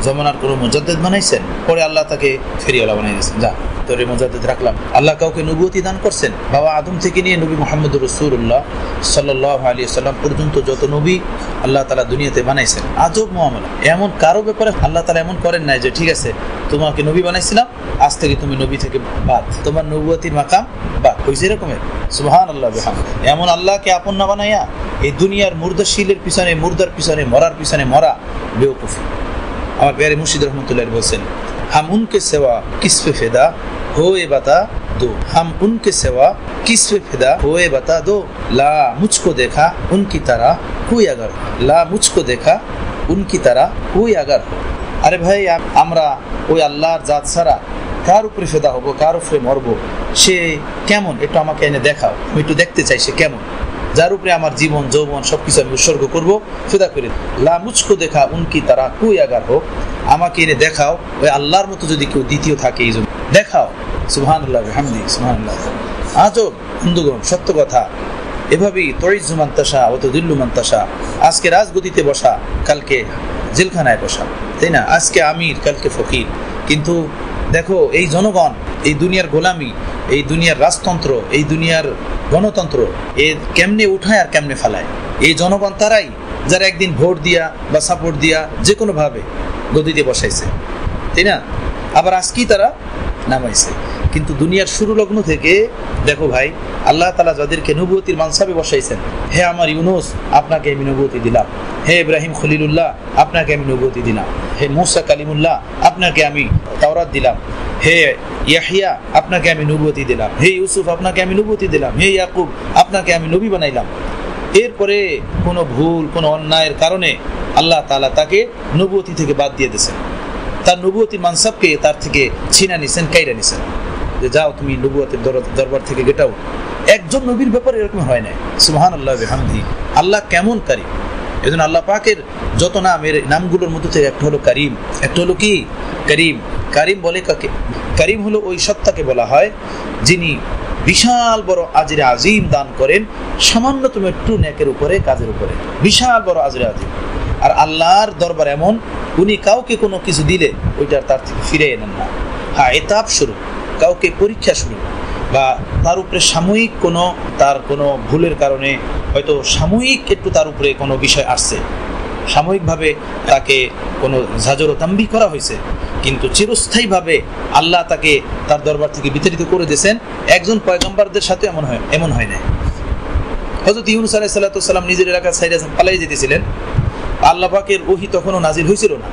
জমানার কোনো মুজাদ্দিদ বানাইছেন, পরে আল্লাহ তাকে ফেরিওয়ালা বানাই দিয়েছেন, যা তোর মুজাদ্দিদ রাখলাম। আল্লাহ কাউকে নবুয়তি দান করছেন? বাবা আদম থেকে নিয়ে নবী মুহাম্মদুর রাসূলুল্লাহ সাল্লাল্লাহু আলাইহি ওয়াসাল্লাম পর্যন্ত যত নবী আল্লাহ তাআলা দুনিয়াতে বানাইছেন, আজব মুআমালা। এমন কারো ব্যাপারে আল্লাহ তাআলা এমন করেন নাই যে ঠিক আছে তোমাকে নবী বানাইছিলাম, আজ থেকে তুমি নবী থেকে বাদ, তোমার নবুয়তির মাকাম বাদ হয়েছে। এরকমের সুবহানাল্লাহ বিহামদিহি। এমন আল্লাহকে আপন না বানাইয়া এই দুনিয়ার মুর্দাশীলের পিছনে, মুর্দার পিছনে, মরার পিছনে মরা বেওকুফি। আমার প্যারে মুর্শিদ রহমতুল্লাহ বলছেন, হাম উনকে সেवा किस पे फिदा होए बता दो, हम उनके सेवा किस पे फिदा होए बता दो, ला मुझको देखा उनकी तरह कोई अगर, ला मुझको देखा उनकी तरह कोई अगर। আরে ভাই, আমরা ওই আল্লাহর জাত ছাড়া কার উপরে ফেদা হবো, কার উপরে মরবো? সে কেমন একটু আমাকে এনে দেখাও, আমি একটু দেখতে চাই সে কেমন, যার উপরে আমার জীবন যৌবন সবকিছু আমি উৎসর্গ করবো, ফেদা করে। লা মুঝকো দেখা উনকি তারা কুই আগার হোক, আমাকে এনে দেখাও ওই আল্লাহর মতো যদি কেউ দ্বিতীয় থাকে এই জন্য দেখাও। সুবহানাল্লাহ বিহামদিহি, সুবহানাল্লাহ। আজব বন্ধুগণ, সত্য কথা। এভাবেই তরিজু মান তাশা ওয়া তুদিল্লু মান তাশা। আজকে রাজগদিতে বসা, কালকে জেলখানায় বসা, তাই না? আজকে আমির, কালকে ফকির। কিন্তু দেখো এই জনগণ, এই দুনিয়ার গোলামি, এই দুনিয়ার রাজতন্ত্র, এই দুনিয়ার গণতন্ত্র এর কেমনে উঠায় আর কেমনে ফেলায় এই জনগণ তারাই, যারা একদিন ভোট দিয়া বা সাপোর্ট দিয়া যে কোনো ভাবে গদিতে বসাইছে, তাই না? আবার আজকেই তারা নামাইছে। কিন্তু দুনিয়ার শুরু লগ্ন থেকে দেখো ভাই, আল্লাহ তাআলা যাদেরকে নবুয়তির মানসাবে বসাইছেন, হে আমার ইউনুস আপনাকে আমি নবুয়তি দিলাম, হে ইব্রাহিম খলিলুল্লাহ আপনাকে আমি নবুয়তি দিলাম, হে মুসা কালিমুল্লাহ আপনাকে আমি তাওরাত দিলাম, হে ইয়াহিয়া আপনাকে আমি নবুয়তি দিলাম, হে ইউসুফ আপনাকে আমি নবুয়তি দিলাম, হে ইয়াকুব আপনাকে আমি নবী বানাইলাম। এরপরে কোনো ভুল, কোনো অন্যায়ের কারণে আল্লাহ তাআলা তাকে নবুয়তি থেকে বাদ দিয়ে দিয়েছেন, তার নবুয়তির মানসাবকে তার থেকে ছিনা নিছেন, কাইরা নিছেন, যে যাও তুমি নবুয়তের দরবার থেকে গেট আউট। একজন নবীর ব্যাপারে এরকম হয় না। সুবহানাল্লাহ বিহামদিহি। আল্লাহ কেমন কারীম! এজন্য আল্লাহ পাকের যত নাম, এর নামগুলোর মধ্যে থেকে একটা হলো কারীম, একটা হলো কি করিম। কারীম বলে কাকে? করিম হলো ওই সত্তাকে বলা হয় যিনি বিশাল বড় আজরে আজিম দান করেন সামান্যতম একটু নেকের উপরে, কাজের উপরে, বিশাল বড় আজরে আজিম। আর আল্লাহর দরবার এমন, উনি কাউকে কোনো কিছু দিলে ওইটার তার থেকে ফিরে নেন না। হ্যাঁ, এতাব শুরু, কাউকে পরীক্ষা শুরু, বা তার উপরে সাময়িক কোনো, তার কোনো ভুলের কারণে হয়তো সাময়িক একটু তার উপরে কোনো বিষয় আসছে, সাময়িকভাবে তাকে কোনো ঝাঁঝর ও তাম্বি করা হয়েছে, কিন্তু চিরস্থায়ীভাবে আল্লাহ তাকে তার দরবার থেকে বিতাড়িত করে দিয়েছেন। একজন পয়গম্বরদের সাথে এমন হয় না। হযরত ইউনূস আলাইহিস সালাম নিজের এলাকা ছাইরা পালাই যেতেছিলেন, আল্লাহ পাকের ওহী তখনও নাজিল হয়েছিল না।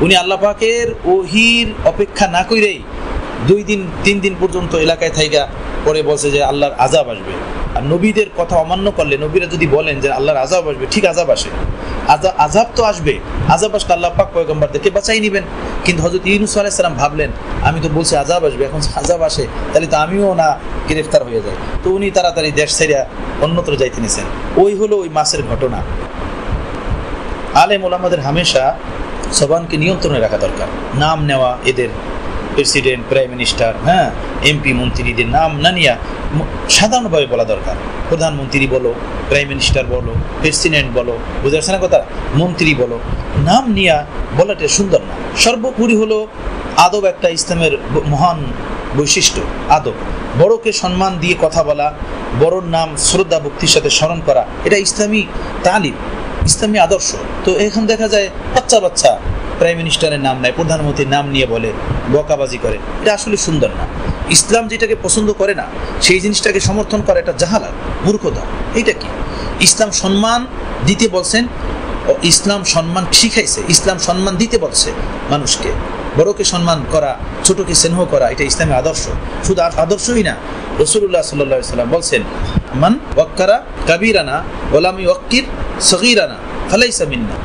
উনি আল্লাহ পাকের ওহীর অপেক্ষা না করেই 2 দিন 3 দিন পর্যন্ত এলাকায় থাইকা পরে বলছে যে আল্লাহর আযাব আসবে। আর নবীদের কথা অমান্য করলে, নবীরা যদি বলেন যে আল্লাহর আযাব আসবে, ঠিক আযাব আসে, আযাব তো আসবে, আযাব আসলে আল্লাহ পাক পয়গম্বরদেরকে বাঁচাই নেবেন। কিন্তু হযরত ইউনূস আলাইহিস সালাম ভাবলেন আমি তো বলছি আযাব আসবে, এখন আযাব আসে তাহলে তো আমিও না গ্রেফতার হয়ে যাই। তো উনি তাড়াতাড়ি দেশ ছেড়ে অন্যত্র যাইতে নিছেন। ওই হলো ওই মাসের ঘটনা। আলেম ওলামাদের হামেশা জবানকে নিয়ন্ত্রণে রাখা দরকার। নাম নেওয়া, এদের প্রেসিডেন্ট, প্রাইম মিনিস্টার, হ্যাঁ, এমপি মন্ত্রীদের নাম না নিয়ে সাধারণভাবে বলা দরকার। প্রধানমন্ত্রী বলো, প্রাইম মিনিস্টার বলো, প্রেসিডেন্ট বলো, বুঝতে পারছে না কথা, মন্ত্রী বলো, নাম নিয়ে বলাটা সুন্দর না। সর্বোপরি হলো আদব, একটা ইসলামের মহান বৈশিষ্ট্য আদব। বড়কে সম্মান দিয়ে কথা বলা, বড়র নাম শ্রদ্ধা ভক্তির সাথে স্মরণ করা, এটা ইসলামী তালিম, ইসলামী আদর্শ। তো এখন দেখা যায় বাচ্চা প্রাইম মিনিস্টারের নাম নেয়, প্রধানমন্ত্রীর নাম নিয়ে বলে, বকাবাজি করে, এটা আসলে সুন্দর না। ইসলাম যেটাকে পছন্দ করে না সেই জিনিসটাকে সমর্থন করা এটা জাহালাত, মূর্খতা। এইটা কি? ইসলাম সম্মান দিতে বলছেন, ইসলাম সম্মান শিখাইছে, ইসলাম সম্মান দিতে বলছে মানুষকে। বড়কে সম্মান করা, ছোটকে স্নেহ করা, এটা ইসলামের আদর্শ। শুধু আদর্শই না, রাসূলুল্লাহ সাল্লাল্লাহু আলাইহি ওয়াসাল্লাম বলছেন, মান ওয়াক্কারা কাবীরানা ওয়া লাম ইউক্কির সগীরানা ফালাইসা মিন্না।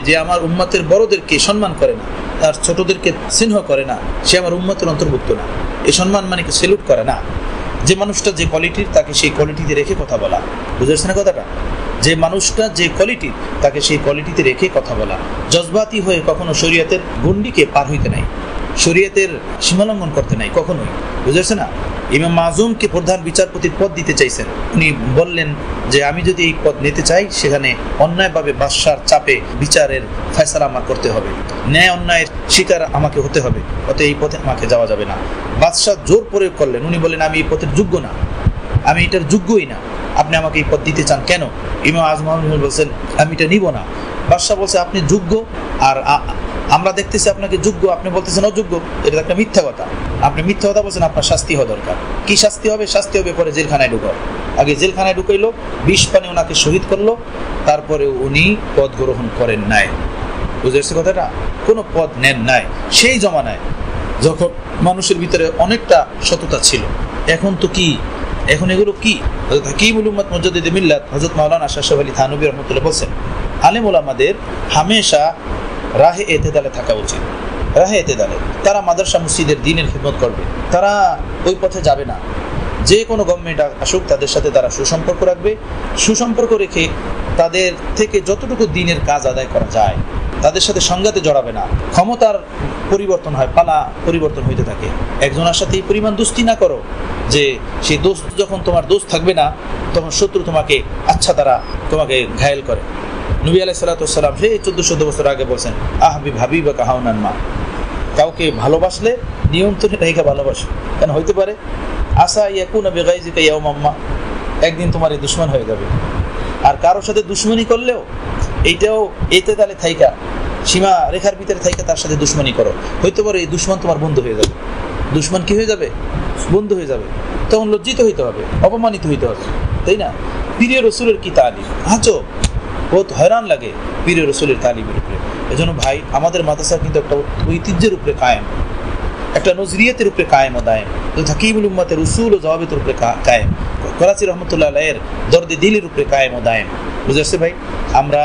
যে আমার উম্মতের বড়দেরকে সম্মান করে না, তার ছোটদেরকে স্নেহ করে না, সে আমার উম্মতের অন্তর্ভুক্ত না। এই সম্মান মানে কি সেলুট করে না। যে মানুষটা যে কোয়ালিটির, তাকে সেই কোয়ালিটিতে রেখে কথা বলা, বুঝেছেন না কথাটা? যে মানুষটা যে কোয়ালিটি, তাকে সেই কোয়ালিটিতে রেখে কথা বলা। জজবাতি হয়ে কখনো শরীয়তের গণ্ডিকে পার হইতে নাই। শরীয়তের সীমালঙ্ঘন করতে নাই কখনোই, বুঝেছে না? ইমাম মাযুমকে প্রধান বিচারপতির পদ দিতে চাইছেন। উনি বললেন যে আমি যদি এই পদ নিতে চাই সেখানে অন্যায়ভাবে বাদশার চাপে বিচারের ফয়সালা আমার করতে হবে, ন্যায় অন্যায়ের শিকার আমাকে হতে হবে, অতএব এই পথে আমাকে যাওয়া যাবে না। বাদশাহ জোর প্রয়োগ করলেন, উনি বললেন আমি এই পথের যোগ্য না, আমি এটার যোগ্যই না, আপনি আমাকে এই পদ দিতে চান কেন? ইমাম আজম বলছেন আমি এটা নিব না। বাদশাহ বলছে আপনি যোগ্য আর আমরা দেখতেছি আপনাকে যোগ্য, আপনি বলতেছেন অযোগ্য, এটা একটা মিথ্যা কথা। আপনি মিথ্যা কথা বলছেন, আপনার শাস্তি হওয়া দরকার। কি শাস্তি হবে? শাস্তি হবে পরে জেলখানায় ঢুকাও। আগে জেলখানায় ঢুকাইলো, 20 পানি ওনাকে শহীদ করলো, তারপরে উনি পদ গ্রহণ করেন নাই। বুঝেছে কথাটা? কোনো পদ নেন নাই সেই জমানায় যখন মানুষের ভিতরে অনেকটা সততা ছিল। এখন তো কি, এখন এগুলো কি? হযরত হাকিমুল উম্মাত মুজাদ্দিদে মিল্লাত হযরত মাওলানা আশরাফ আলী থানভী রাহমাতুল্লাহ বলেন, আলেম ওলামাদের হামেশা রাহে এতেদালে থাকা উচিত। রাহে এতেদালে তারা মাদ্রাসা মসজিদের দ্বীনের খিদমত করবে, তারা ওই পথে যাবে না। যে কোনো গভর্নমেন্ট আসুক তাদের সাথে তারা সুসম্পর্ক রাখবে, সুসম্পর্ক রেখে তাদের থেকে যতটুকু দ্বীনের কাজ আদায় করা যায় তাদের সাথে সংঘাতে জড়াবে না। ক্ষমতার পরিবর্তন হয়, পালা পরিবর্তন হইতে থাকে। একজনের সাথে এই পরিমাণ দোস্তি না করো যে সেই দোস্ত যখন তোমার দোস্ত থাকবে না তখন শত্রু তোমাকে তারা তোমাকে ঘায়েল করে। নবী আলাইহিস সালাতু ওয়াস সালাম সেই 1400 বছর আগে বলছেন, আহবিব হাবিবাকা হাওনান মা, কাউকে ভালোবাসলে নিয়ন্ত্রণে রেখে ভালোবাসো, কেন হইতে পারে আসা ইয়াকুনা বিগাইজিকা ইয়াউমাম্মা, একদিন তোমার এই দুশমন হয়ে যাবে। আর কারোর সাথে দুশমনি করলেও এইটাও এতেদালে থাইকা, সীমা রেখার ভিতরে থাইকা তার সাথে দুশমনি করো, হইতে পারে এই দুশমন তোমার বন্ধু হয়ে যাবে। দুশমন কি হয়ে যাবে? বন্ধু হয়ে যাবে। তখন লজ্জিত হইতে হবে, অপমানিত হইতে হবে, তাই না? প্রিয় রসুলের কি তালিম, আজব, বহুত হয়রান লাগে প্রিয় রসুলের তালিমের উপরে। এজন্য ভাই আমাদের মাদ্রাসা কিন্তু একটা ঐতিহ্যের উপরে কায়েম, একটা নজরিয়াতের উপরে কায়েম ও দায়েম, হাকিমুল উম্মাতের উসুল ও জওয়াবিতের উপরে কায়েম, করাচি রহমতুল্লাহ আলাইহির দরদে দিলের উপরে কায়েম ও দায়েম। বুঝে আসছে ভাই? আমরা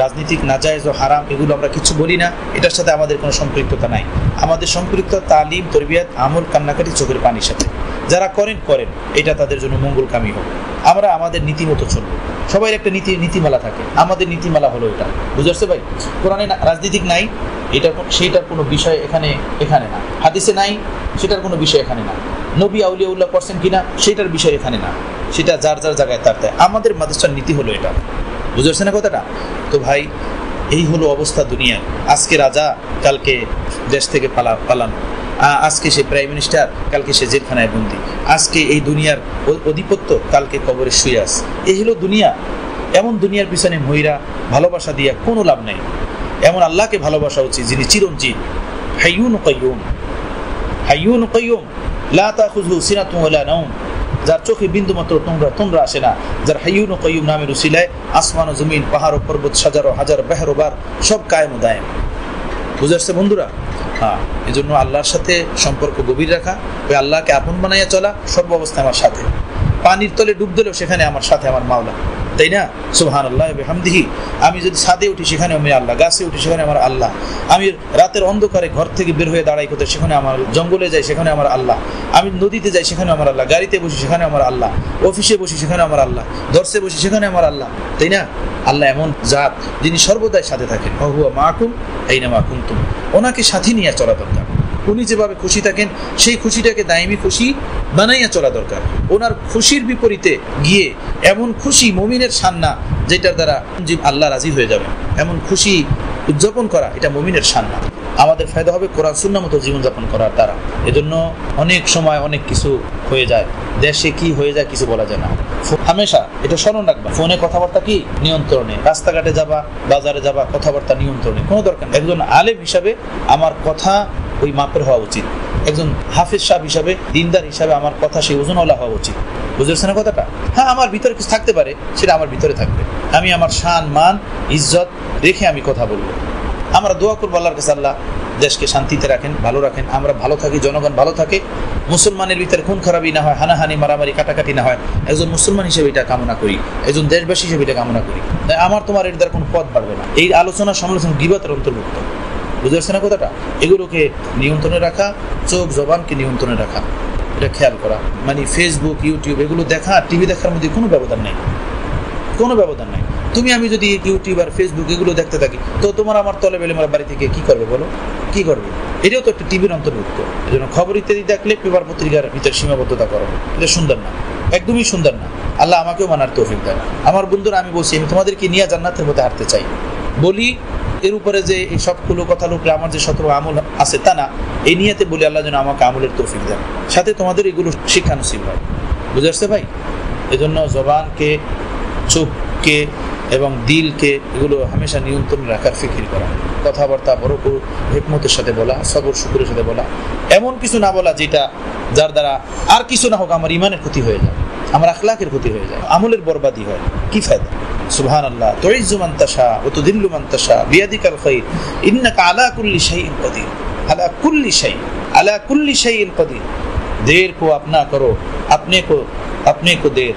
রাজনীতিক নাজায়েজ ও হারাম এগুলো আমরা কিছু বলি না, এটার সাথে আমাদের কোনো সম্পৃক্ততা নাই। আমাদের সম্পৃক্ত তালিম, তরবিয়াত, আমল, কান্নাকাটি, চোখের পানির সাথে। যারা করেন এটা তাদের জন্য মঙ্গলকামী হোক। আমরা আমাদের নীতিমতো চলবো। সবাই একটা নীতিমালা থাকে, আমাদের নীতিমালা হলো এটা। বুঝে আসছে ভাই? কোরআনে রাজনীতিক নাই, সেটার কোনো বিষয় এখানে না। হাদিসে নাই, সেটার কোনো বিষয় এখানে না। নবী আউলিয়াউল্লাহ করছেন কিনা সেটার বিষয় এখানে না, সেটা যার যার জায়গায় তার তাই। আমাদের মাদ্রাসার নীতি হলো এটা। বুঝতে পারছেন না কথাটা? তো ভাই এই হলো অবস্থা দুনিয়ার। আজকে রাজা, কালকে দেশ থেকে পালানো, আজকে সে প্রাইম মিনিস্টার, কালকে সে জেলখানায় বন্দী, আজকে এই দুনিয়ার অধিপত্য, কালকে কবরে শুয়ে আছে। এই হলো দুনিয়া। এমন দুনিয়ার পিছনে মহিরা ভালোবাসা দিয়া কোনো লাভ নেই। এমন আল্লাহকে ভালোবাসা উচিত যিনি চিরঞ্জীব, হাইয়ুন কাইয়ুম, হাইয়ুন কাইয়ুম লা তাখুযুহু সিনাতুন ওয়ালা নাওম, যার চোখে বিন্দুমাত্র তোমরা আসে না, যার হাইয়ুন কাইয়ুম নামের উসিলায় আসমান ও জমিন, পাহাড় ও পর্বত, হাজার হাজার বেহরবার সব কায়েম ও দায়েম। বুঝে আসছে বন্ধুরা? হ্যাঁ, এই জন্য আল্লাহর সাথে সম্পর্ক গভীর রাখা, ওই আল্লাহকে আপন বানাইয়া চলা, সর্ব অবস্থায় আমার সাথে। পানির তলে ডুব দিলেও সেখানে আমার সাথে আমার মাওলা, তাই না? সুবহানাল্লাহ ওয়া বিহামদিহি। আমি যদি ছাদে উঠি সেখানে আমি আল্লাহ, গাছে উঠি সেখানে আমার আল্লাহ, আমি রাতের অন্ধকারে ঘর থেকে বের হয়ে দাঁড়াই কোথায় সেখানে আমার, জঙ্গলে যাই সেখানে আমার আল্লাহ, আমি নদীতে যাই সেখানে আমার আল্লাহ, গাড়িতে বসি সেখানে আমার আল্লাহ, অফিসে বসি সেখানে আমার আল্লাহ, দর্শে বসি সেখানে আমার আল্লাহ, তাই না? আল্লাহ এমন জাত যিনি সর্বদাই সাথে থাকেন। হুয়া মাকুম আইনামা কুনতুম, ওনাকে সাথে নিয়ে চলা দরকার। উনি যেভাবে খুশি থাকেন সেই খুশিটাকে দায়মি খুশি বানাইয়া চলা দরকার। ওনার খুশির বিপরীতে গিয়ে এমন খুশি মুমিনের শান না যেটার দ্বারা আল্লাহ রাজি হয়ে যাবে, এমন খুশি উদযাপন করা এটা মুমিনের শান না। আমাদের ফায়দা হবে কোরআন সুন্নাহ মতো জীবনযাপন করার দ্বারা। এজন্য অনেক সময় অনেক কিছু হয়ে যায়, দেশে কি হয়ে যায় কিছু বলা যায় না। হামেশা এটা স্মরণ রাখবা, ফোনে কথাবার্তা কি নিয়ন্ত্রণে, রাস্তাঘাটে যাবা, বাজারে যাবা, কথাবার্তা নিয়ন্ত্রণে, কোনো দরকার নেই। একজন আলেম হিসাবে আমার কথা ওই মাপের হওয়া উচিত। একজন হাফেজ সাহেব হিসাবে, দিনদার হিসাবে আমার কথা সেই ওজনওয়ালা হওয়া উচিত। বুঝেছেন না কথাটা? হ্যাঁ, আমার ভিতরে কিছু থাকতে পারে, সেটা আমার ভিতরে থাকবে। আমি আমার শান, মান, ইজ্জত রেখে আমি কথা বলবো। আমরা দোয়া করবো আল্লাহর কাছে, আল্লাহ দেশকে শান্তিতে রাখেন, ভালো রাখেন, আমরা ভালো থাকি, জনগণ ভালো থাকে, মুসলমানের ভিতরে খুন খারাপি না হয়, হানাহানি, মারামারি, কাটাকাটি না হয়। একজন মুসলমান হিসেবে এটা কামনা করি, একজন দেশবাসী হিসেবে এটা কামনা করি। আমার তোমার এর দ্বারা কোনো পথ বাড়বে না। এই আলোচনা সমালোচনা গীবতের অন্তর্ভুক্ত। বুঝতে পারছেন না কথাটা? এগুলোকে নিয়ন্ত্রণে রাখা, চোখ জবানকে নিয়ন্ত্রণে রাখা, এটা খেয়াল করা। মানে ফেসবুক, ইউটিউব এগুলো দেখা, টিভি দেখার মধ্যে কোনো ব্যবধান নেই, কোনো ব্যবধান নেই। তুমি আমি যদি ইউটিউব আর ফেসবুক এগুলো দেখতে থাকি, তো তোমার আমার তলে বেলে আমার বাড়ি থেকে কি করবে বলো, কি করবে? এটাও তো একটা টিভির অন্তর্ভুক্ত। এই জন্য খবর ইত্যাদি দেখলে পেপার পত্রিকার ভিতরে সীমাবদ্ধতা করো, এটা সুন্দর না, একদমই সুন্দর না। আল্লাহ আমাকেও মানার তৌফিক দেয়। আমার বন্ধুরা, আমি বলছি আমি তোমাদেরকে নিয়ে জান্নাতের মধ্যে হাঁটতে চাই। বলি এর উপরে যে এই সবগুলো কথার উপরে আমার যে 17 আমল আছে তা না, এই নিয়েতে বলি আল্লাহ যেন আমাকে আমলের তৌফিক দেন, সাথে তোমাদের এগুলো শিক্ষা নসিব হয়। বুঝে আসছে ভাই? এজন্য জবানকে, চোখকে এবং দিলকে এগুলো হামেশা নিয়ন্ত্রণে রাখার ফিকির করা, কথাবার্তা বড় হিকমতের সাথে বলা, সবর শুকরের সাথে বলা, এমন কিছু না বলা যেটা যার দ্বারা আর কিছু না হোক আমার ইমানের ক্ষতি হয়ে যায়, আমার আখলাকের ক্ষতি হয়ে যায়, আমলের বরবাদি হয়। কি ফায়দা? সুবহানাল্লাহ। তুইজ্জু মান তাশা ওয়া তুযিল্লু মান তাশা বিয়াদিকাল খায়র ইন্নাকা আলা কুল্লি শাইইন কাদির। আলা কুল্লি শাই, আলা কুল্লি শাইইন কাদির। देर को अपना करो अपने को देर,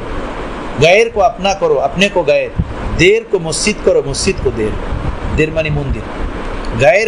गैर को अपना करो अपने को गैर, देर को मस्जिद करो मस्जिद को देर, देर मानी मंदिर, गैर